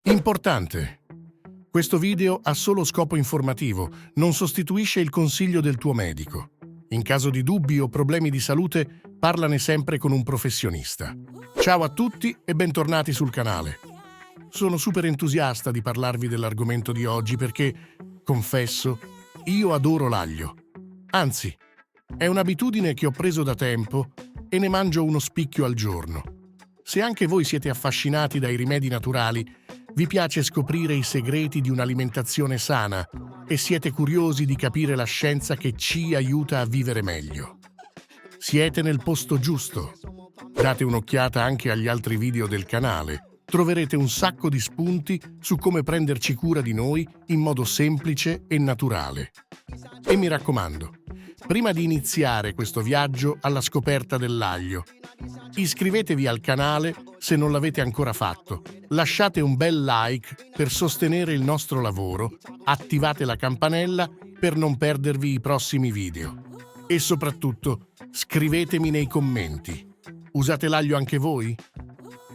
Importante! Questo video ha solo scopo informativo, non sostituisce il consiglio del tuo medico. In caso di dubbi o problemi di salute, parlane sempre con un professionista. Ciao a tutti e bentornati sul canale. Sono super entusiasta di parlarvi dell'argomento di oggi perché, confesso, io adoro l'aglio. Anzi, è un'abitudine che ho preso da tempo e ne mangio uno spicchio al giorno. Se anche voi siete affascinati dai rimedi naturali, vi piace scoprire i segreti di un'alimentazione sana e siete curiosi di capire la scienza che ci aiuta a vivere meglio, siete nel posto giusto. Date un'occhiata anche agli altri video del canale. Troverete un sacco di spunti su come prenderci cura di noi in modo semplice e naturale. E mi raccomando, prima di iniziare questo viaggio alla scoperta dell'aglio, iscrivetevi al canale se non l'avete ancora fatto, lasciate un bel like per sostenere il nostro lavoro, attivate la campanella per non perdervi i prossimi video. E soprattutto, scrivetemi nei commenti. Usate l'aglio anche voi?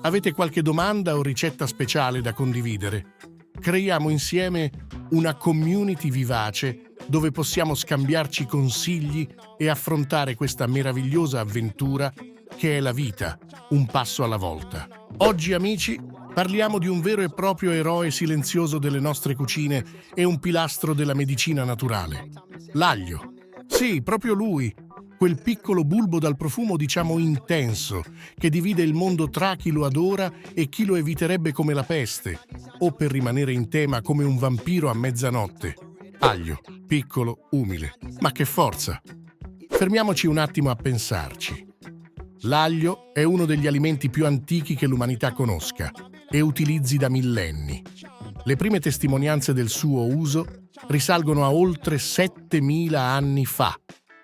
Avete qualche domanda o ricetta speciale da condividere? Creiamo insieme una community vivace dove possiamo scambiarci consigli e affrontare questa meravigliosa avventura che è la vita, un passo alla volta. Oggi, amici, parliamo di un vero e proprio eroe silenzioso delle nostre cucine e un pilastro della medicina naturale. L'aglio. Sì, proprio lui. Quel piccolo bulbo dal profumo diciamo intenso, che divide il mondo tra chi lo adora e chi lo eviterebbe come la peste, o per rimanere in tema come un vampiro a mezzanotte. Aglio, piccolo, umile. Ma che forza! Fermiamoci un attimo a pensarci. L'aglio è uno degli alimenti più antichi che l'umanità conosca e utilizzi da millenni. Le prime testimonianze del suo uso risalgono a oltre 7000 anni fa,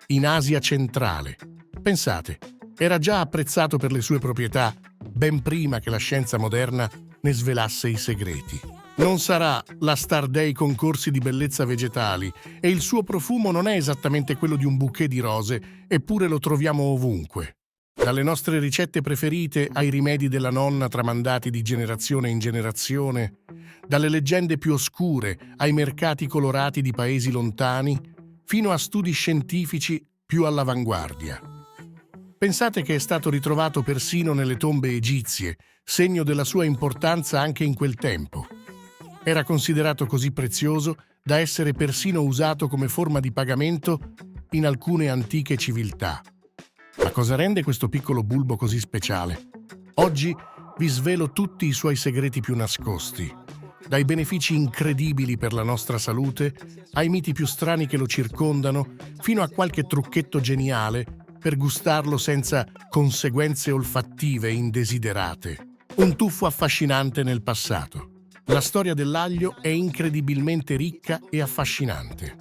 in Asia centrale. Pensate, era già apprezzato per le sue proprietà ben prima che la scienza moderna ne svelasse i segreti. Non sarà la star dei concorsi di bellezza vegetali e il suo profumo non è esattamente quello di un bouquet di rose, eppure lo troviamo ovunque. Dalle nostre ricette preferite ai rimedi della nonna tramandati di generazione in generazione, dalle leggende più oscure ai mercati colorati di paesi lontani, fino a studi scientifici più all'avanguardia. Pensate che è stato ritrovato persino nelle tombe egizie, segno della sua importanza anche in quel tempo. Era considerato così prezioso da essere persino usato come forma di pagamento in alcune antiche civiltà. Ma cosa rende questo piccolo bulbo così speciale? Oggi vi svelo tutti i suoi segreti più nascosti, dai benefici incredibili per la nostra salute, ai miti più strani che lo circondano, fino a qualche trucchetto geniale per gustarlo senza conseguenze olfattive indesiderate. Un tuffo affascinante nel passato. La storia dell'aglio è incredibilmente ricca e affascinante.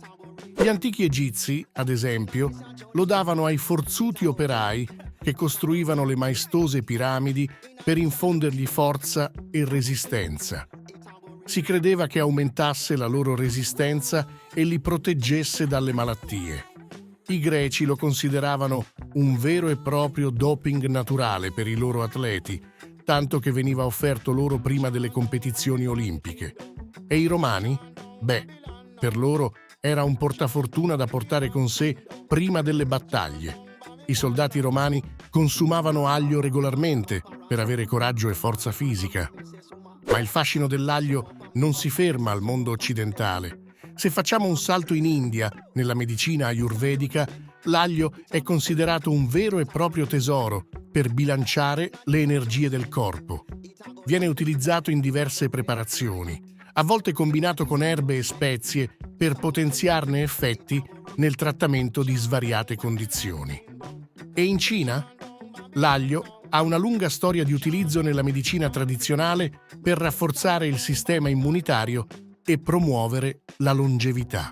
Gli antichi egizi, ad esempio, lo davano ai forzuti operai che costruivano le maestose piramidi per infondergli forza e resistenza. Si credeva che aumentasse la loro resistenza e li proteggesse dalle malattie. I greci lo consideravano un vero e proprio doping naturale per i loro atleti, tanto che veniva offerto loro prima delle competizioni olimpiche. E i romani? Beh, per loro era un portafortuna da portare con sé prima delle battaglie. I soldati romani consumavano aglio regolarmente per avere coraggio e forza fisica. Ma il fascino dell'aglio non si ferma al mondo occidentale. Se facciamo un salto in India, nella medicina ayurvedica, l'aglio è considerato un vero e proprio tesoro per bilanciare le energie del corpo. Viene utilizzato in diverse preparazioni, a volte combinato con erbe e spezie per potenziarne effetti nel trattamento di svariate condizioni. E in Cina? L'aglio ha una lunga storia di utilizzo nella medicina tradizionale per rafforzare il sistema immunitario e promuovere la longevità.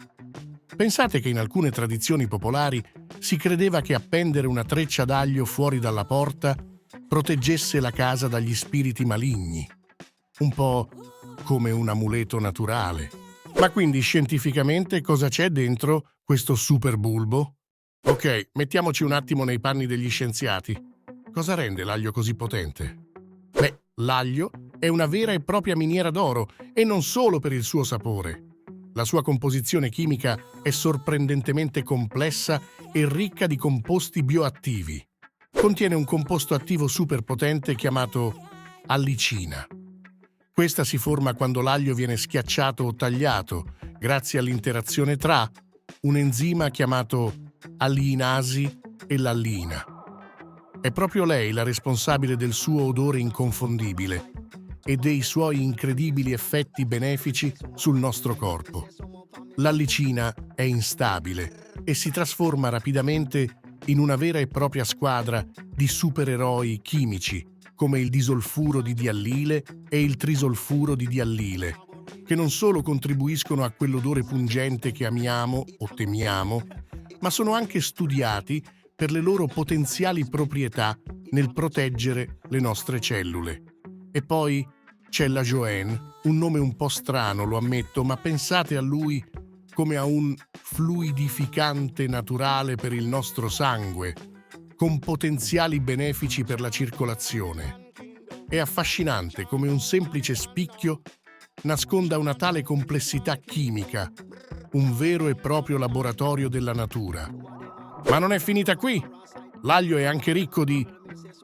Pensate che in alcune tradizioni popolari si credeva che appendere una treccia d'aglio fuori dalla porta proteggesse la casa dagli spiriti maligni, un po' come un amuleto naturale. Ma quindi scientificamente cosa c'è dentro questo super bulbo? Ok, mettiamoci un attimo nei panni degli scienziati. Cosa rende l'aglio così potente? Beh, l'aglio È una vera e propria miniera d'oro, e non solo per il suo sapore. La sua composizione chimica è sorprendentemente complessa e ricca di composti bioattivi. Contiene un composto attivo superpotente chiamato allicina. Questa si forma quando l'aglio viene schiacciato o tagliato, grazie all'interazione tra un enzima chiamato alliinasi e l'allina. È proprio lei la responsabile del suo odore inconfondibile e dei suoi incredibili effetti benefici sul nostro corpo. L'allicina è instabile e si trasforma rapidamente in una vera e propria squadra di supereroi chimici, come il disolfuro di diallile e il trisolfuro di diallile, che non solo contribuiscono a quell'odore pungente che amiamo o temiamo, ma sono anche studiati per le loro potenziali proprietà nel proteggere le nostre cellule. E poi c'è l'Ajoen, un nome un po' strano, lo ammetto, ma pensate a lui come a un fluidificante naturale per il nostro sangue, con potenziali benefici per la circolazione. È affascinante come un semplice spicchio nasconda una tale complessità chimica, un vero e proprio laboratorio della natura. Ma non è finita qui. L'aglio è anche ricco di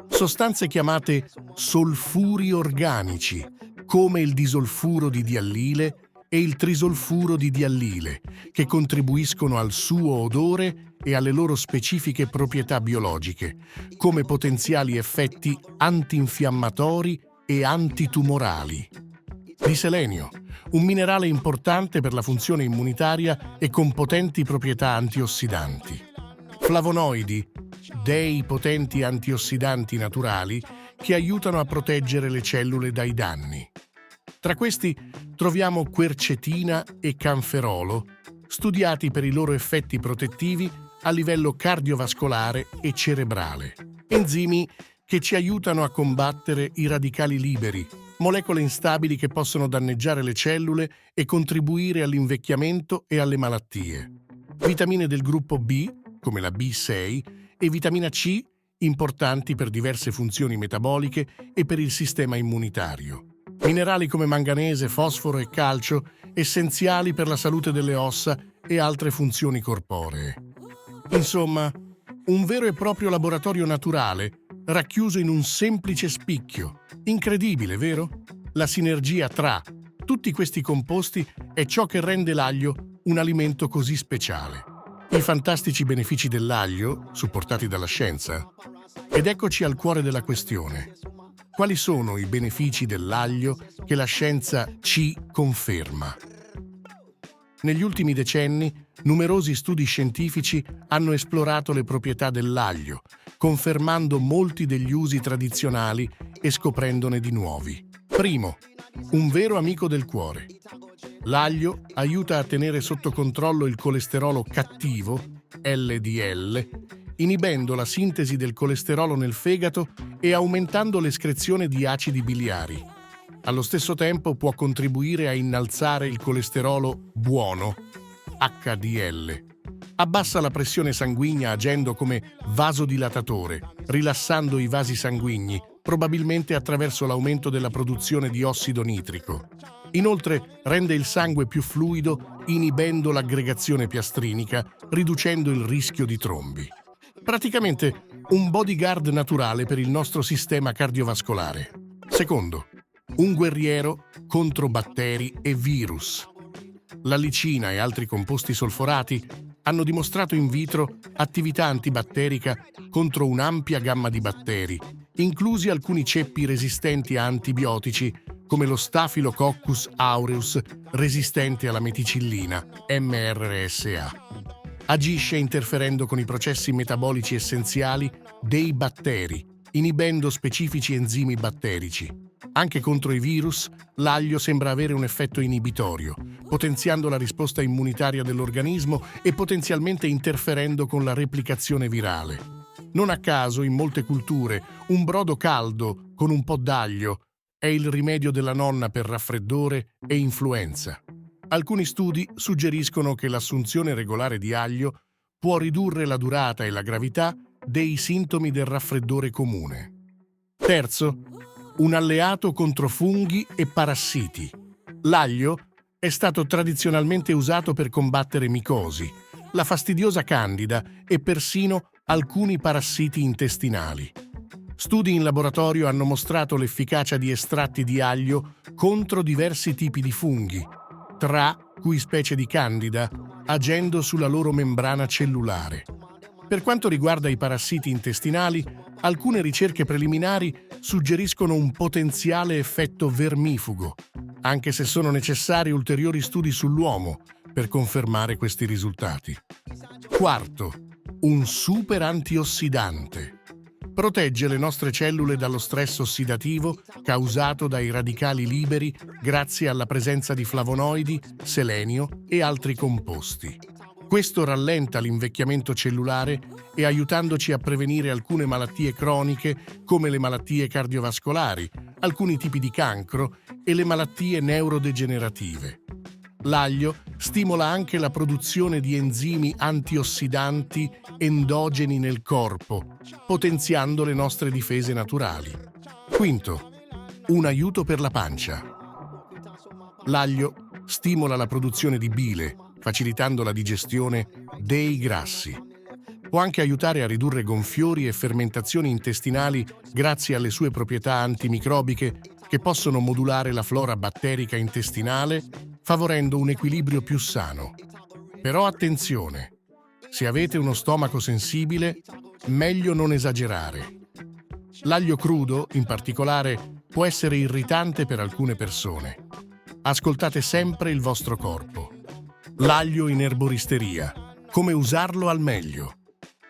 sostanze chiamate solfuri organici, come il disolfuro di diallile e il trisolfuro di diallile, che contribuiscono al suo odore e alle loro specifiche proprietà biologiche, come potenziali effetti antinfiammatori e antitumorali. Di selenio, un minerale importante per la funzione immunitaria e con potenti proprietà antiossidanti. Flavonoidi, dei potenti antiossidanti naturali che aiutano a proteggere le cellule dai danni. Tra questi troviamo quercetina e canferolo, studiati per i loro effetti protettivi a livello cardiovascolare e cerebrale. Enzimi che ci aiutano a combattere i radicali liberi, molecole instabili che possono danneggiare le cellule e contribuire all'invecchiamento e alle malattie. Vitamine del gruppo B, come la B6, e vitamina C, importanti per diverse funzioni metaboliche e per il sistema immunitario. Minerali come manganese, fosforo e calcio, essenziali per la salute delle ossa e altre funzioni corporee. Insomma, un vero e proprio laboratorio naturale, racchiuso in un semplice spicchio. Incredibile, vero? La sinergia tra tutti questi composti è ciò che rende l'aglio un alimento così speciale. I fantastici benefici dell'aglio, supportati dalla scienza. Ed eccoci al cuore della questione. Quali sono i benefici dell'aglio che la scienza ci conferma? Negli ultimi decenni, numerosi studi scientifici hanno esplorato le proprietà dell'aglio, confermando molti degli usi tradizionali e scoprendone di nuovi. Primo, un vero amico del cuore. L'aglio aiuta a tenere sotto controllo il colesterolo cattivo, LDL, inibendo la sintesi del colesterolo nel fegato e aumentando l'escrezione di acidi biliari. Allo stesso tempo può contribuire a innalzare il colesterolo buono, HDL. Abbassa la pressione sanguigna agendo come vasodilatatore, rilassando i vasi sanguigni, probabilmente attraverso l'aumento della produzione di ossido nitrico. Inoltre rende il sangue più fluido, inibendo l'aggregazione piastrinica, riducendo il rischio di trombi. Praticamente un bodyguard naturale per il nostro sistema cardiovascolare. Secondo, un guerriero contro batteri e virus. L'allicina e altri composti solforati hanno dimostrato in vitro attività antibatterica contro un'ampia gamma di batteri, inclusi alcuni ceppi resistenti a antibiotici come lo Staphylococcus aureus resistente alla meticillina, MRSA. Agisce interferendo con i processi metabolici essenziali dei batteri, inibendo specifici enzimi batterici. Anche contro i virus, l'aglio sembra avere un effetto inibitorio, potenziando la risposta immunitaria dell'organismo e potenzialmente interferendo con la replicazione virale. Non a caso, in molte culture, un brodo caldo con un po' d'aglio è il rimedio della nonna per raffreddore e influenza. Alcuni studi suggeriscono che l'assunzione regolare di aglio può ridurre la durata e la gravità dei sintomi del raffreddore comune. Terzo, un alleato contro funghi e parassiti. L'aglio è stato tradizionalmente usato per combattere micosi, la fastidiosa candida e persino alcuni parassiti intestinali. Studi in laboratorio hanno mostrato l'efficacia di estratti di aglio contro diversi tipi di funghi, tra cui specie di candida, agendo sulla loro membrana cellulare. Per quanto riguarda i parassiti intestinali, alcune ricerche preliminari suggeriscono un potenziale effetto vermifugo, anche se sono necessari ulteriori studi sull'uomo per confermare questi risultati. Quarto, un super antiossidante. Protegge le nostre cellule dallo stress ossidativo causato dai radicali liberi grazie alla presenza di flavonoidi, selenio e altri composti. Questo rallenta l'invecchiamento cellulare e aiutandoci a prevenire alcune malattie croniche come le malattie cardiovascolari, alcuni tipi di cancro e le malattie neurodegenerative. L'aglio stimola anche la produzione di enzimi antiossidanti endogeni nel corpo, potenziando le nostre difese naturali. Quinto, un aiuto per la pancia. L'aglio stimola la produzione di bile, facilitando la digestione dei grassi. Può anche aiutare a ridurre gonfiori e fermentazioni intestinali grazie alle sue proprietà antimicrobiche che possono modulare la flora batterica intestinale, favorendo un equilibrio più sano. Però attenzione, se avete uno stomaco sensibile, meglio non esagerare. L'aglio crudo, in particolare, può essere irritante per alcune persone. Ascoltate sempre il vostro corpo. L'aglio in erboristeria. Come usarlo al meglio.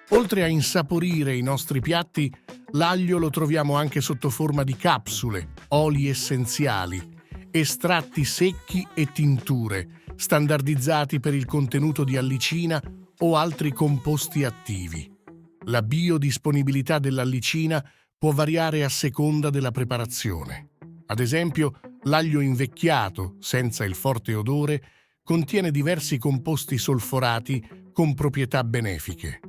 Oltre a insaporire i nostri piatti, l'aglio lo troviamo anche sotto forma di capsule, oli essenziali, estratti secchi e tinture, standardizzati per il contenuto di allicina o altri composti attivi. La biodisponibilità dell'allicina può variare a seconda della preparazione. Ad esempio, l'aglio invecchiato, senza il forte odore, contiene diversi composti solforati con proprietà benefiche.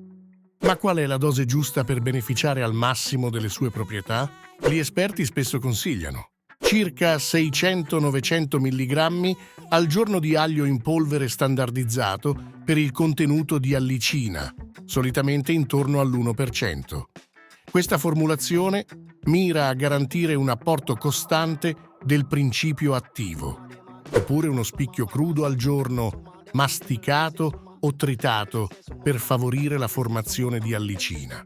Ma qual è la dose giusta per beneficiare al massimo delle sue proprietà? Gli esperti spesso consigliano circa 600-900 mg al giorno di aglio in polvere standardizzato per il contenuto di allicina, solitamente intorno all'1%. Questa formulazione mira a garantire un apporto costante del principio attivo, oppure uno spicchio crudo al giorno, masticato o tritato per favorire la formazione di allicina.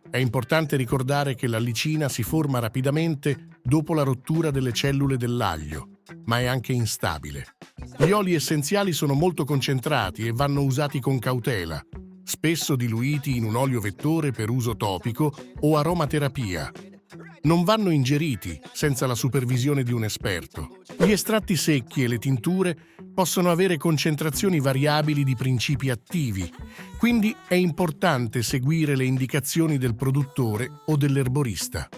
È importante ricordare che l'allicina si forma rapidamente dopo la rottura delle cellule dell'aglio, ma è anche instabile. Gli oli essenziali sono molto concentrati e vanno usati con cautela, spesso diluiti in un olio vettore per uso topico o aromaterapia. Non vanno ingeriti senza la supervisione di un esperto. Gli estratti secchi e le tinture possono avere concentrazioni variabili di principi attivi, quindi è importante seguire le indicazioni del produttore o dell'erborista.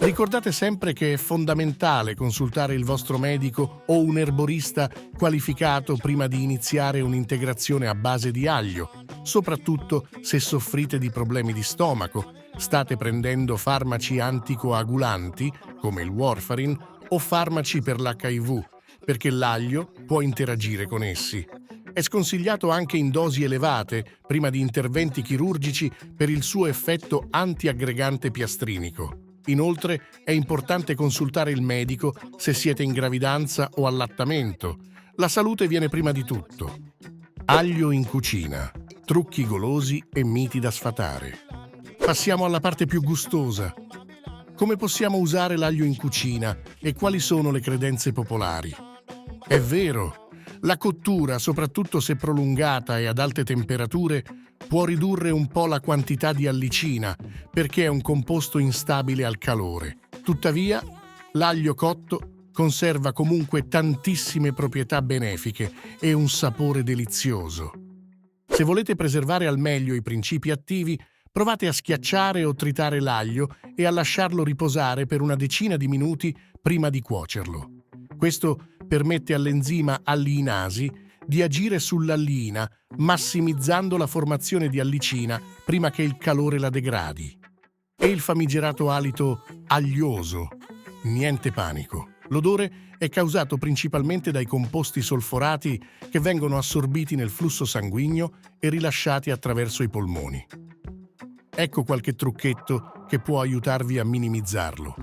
Ricordate sempre che è fondamentale consultare il vostro medico o un erborista qualificato prima di iniziare un'integrazione a base di aglio, soprattutto se soffrite di problemi di stomaco, state prendendo farmaci anticoagulanti come il warfarin o farmaci per l'HIV, perché l'aglio può interagire con essi. È sconsigliato anche in dosi elevate prima di interventi chirurgici per il suo effetto antiaggregante piastrinico. Inoltre è importante consultare il medico se siete in gravidanza o allattamento. La salute viene prima di tutto. Aglio in cucina. Trucchi golosi e miti da sfatare. Passiamo alla parte più gustosa. Come possiamo usare l'aglio in cucina e quali sono le credenze popolari? È vero, la cottura, soprattutto se prolungata e ad alte temperature, può ridurre un po' la quantità di allicina perché è un composto instabile al calore. Tuttavia, l'aglio cotto conserva comunque tantissime proprietà benefiche e un sapore delizioso. Se volete preservare al meglio i principi attivi, provate a schiacciare o tritare l'aglio e a lasciarlo riposare per una decina di minuti prima di cuocerlo. Questo permette all'enzima alliinasi di agire sull'allina, massimizzando la formazione di allicina prima che il calore la degradi. E il famigerato alito aglioso. Niente panico. L'odore è causato principalmente dai composti solforati che vengono assorbiti nel flusso sanguigno e rilasciati attraverso i polmoni. Ecco qualche trucchetto che può aiutarvi a minimizzarlo.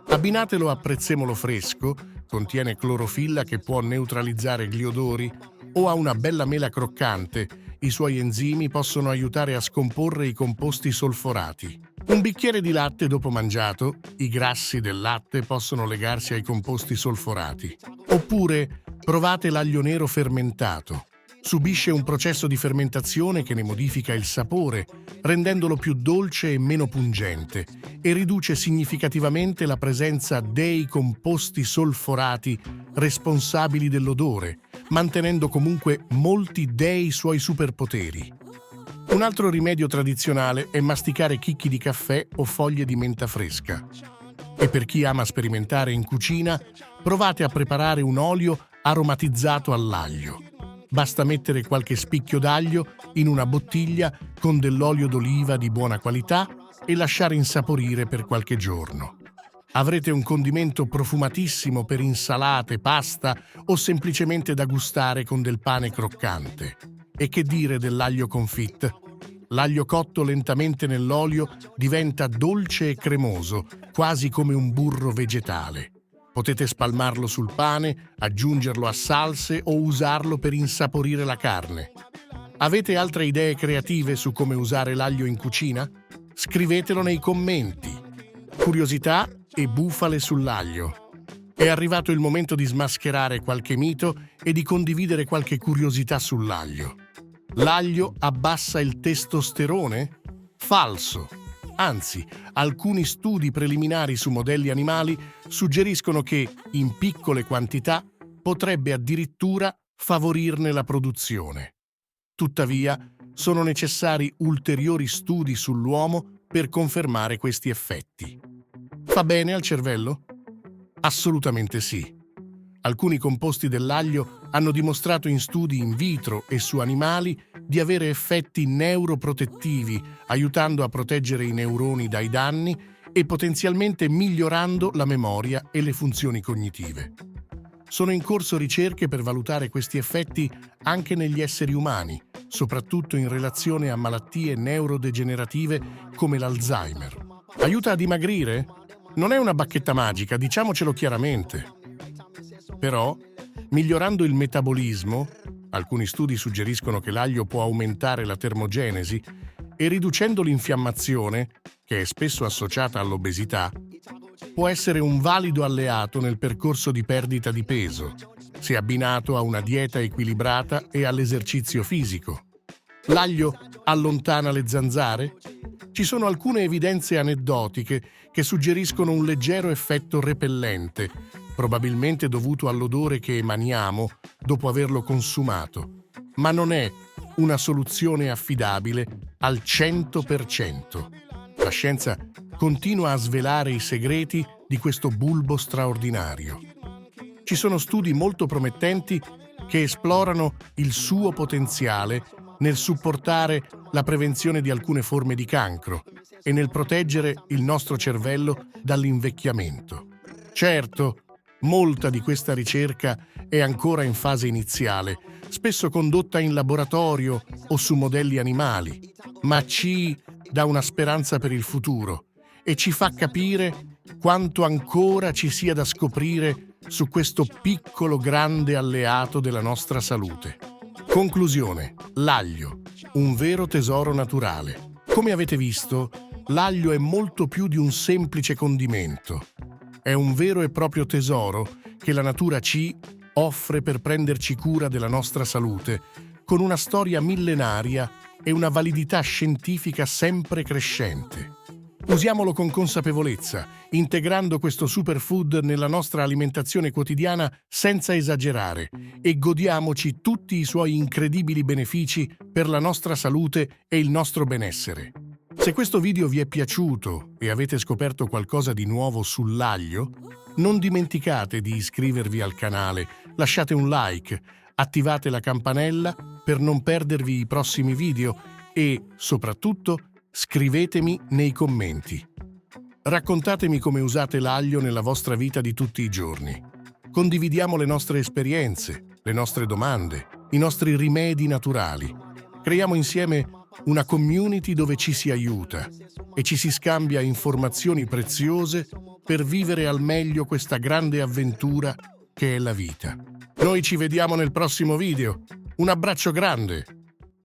Abbinatelo a prezzemolo fresco, contiene clorofilla che può neutralizzare gli odori, o a una bella mela croccante. I suoi enzimi possono aiutare a scomporre i composti solforati. Un bicchiere di latte dopo mangiato, i grassi del latte possono legarsi ai composti solforati. Oppure provate l'aglio nero fermentato. Subisce un processo di fermentazione che ne modifica il sapore, rendendolo più dolce e meno pungente, e riduce significativamente la presenza dei composti solforati responsabili dell'odore, mantenendo comunque molti dei suoi superpoteri. Un altro rimedio tradizionale è masticare chicchi di caffè o foglie di menta fresca. E per chi ama sperimentare in cucina, provate a preparare un olio aromatizzato all'aglio. Basta mettere qualche spicchio d'aglio in una bottiglia con dell'olio d'oliva di buona qualità e lasciare insaporire per qualche giorno. Avrete un condimento profumatissimo per insalate, pasta o semplicemente da gustare con del pane croccante. E che dire dell'aglio confit? L'aglio cotto lentamente nell'olio diventa dolce e cremoso, quasi come un burro vegetale. Potete spalmarlo sul pane, aggiungerlo a salse o usarlo per insaporire la carne. Avete altre idee creative su come usare l'aglio in cucina? Scrivetelo nei commenti. Curiosità e bufale sull'aglio. È arrivato il momento di smascherare qualche mito e di condividere qualche curiosità sull'aglio. L'aglio abbassa il testosterone? Falso. Anzi, alcuni studi preliminari su modelli animali suggeriscono che, in piccole quantità, potrebbe addirittura favorirne la produzione. Tuttavia, sono necessari ulteriori studi sull'uomo per confermare questi effetti. Fa bene al cervello? Assolutamente sì. Alcuni composti dell'aglio hanno dimostrato in studi in vitro e su animali di avere effetti neuroprotettivi, aiutando a proteggere i neuroni dai danni e potenzialmente migliorando la memoria e le funzioni cognitive. Sono in corso ricerche per valutare questi effetti anche negli esseri umani, soprattutto in relazione a malattie neurodegenerative come l'Alzheimer. Aiuta a dimagrire? Non è una bacchetta magica, diciamocelo chiaramente. Però, migliorando il metabolismo, alcuni studi suggeriscono che l'aglio può aumentare la termogenesi e riducendo l'infiammazione, che è spesso associata all'obesità, può essere un valido alleato nel percorso di perdita di peso, se abbinato a una dieta equilibrata e all'esercizio fisico. L'aglio allontana le zanzare? Ci sono alcune evidenze aneddotiche che suggeriscono un leggero effetto repellente, probabilmente dovuto all'odore che emaniamo dopo averlo consumato, ma non è una soluzione affidabile al 100%. La scienza continua a svelare i segreti di questo bulbo straordinario. Ci sono studi molto promettenti che esplorano il suo potenziale nel supportare la prevenzione di alcune forme di cancro e nel proteggere il nostro cervello dall'invecchiamento. Certo, molta di questa ricerca è ancora in fase iniziale, spesso condotta in laboratorio o su modelli animali, ma ci dà una speranza per il futuro e ci fa capire quanto ancora ci sia da scoprire su questo piccolo grande alleato della nostra salute. Conclusione: l'aglio, un vero tesoro naturale. Come avete visto, l'aglio è molto più di un semplice condimento. È un vero e proprio tesoro che la natura ci offre per prenderci cura della nostra salute, con una storia millenaria e una validità scientifica sempre crescente. Usiamolo con consapevolezza, integrando questo superfood nella nostra alimentazione quotidiana senza esagerare e godiamoci tutti i suoi incredibili benefici per la nostra salute e il nostro benessere. Se questo video vi è piaciuto e avete scoperto qualcosa di nuovo sull'aglio, non dimenticate di iscrivervi al canale, lasciate un like, attivate la campanella per non perdervi i prossimi video e, soprattutto, scrivetemi nei commenti. Raccontatemi come usate l'aglio nella vostra vita di tutti i giorni. Condividiamo le nostre esperienze, le nostre domande, i nostri rimedi naturali. Creiamo insieme una community dove ci si aiuta e ci si scambia informazioni preziose per vivere al meglio questa grande avventura che è la vita. Noi ci vediamo nel prossimo video. Un abbraccio grande!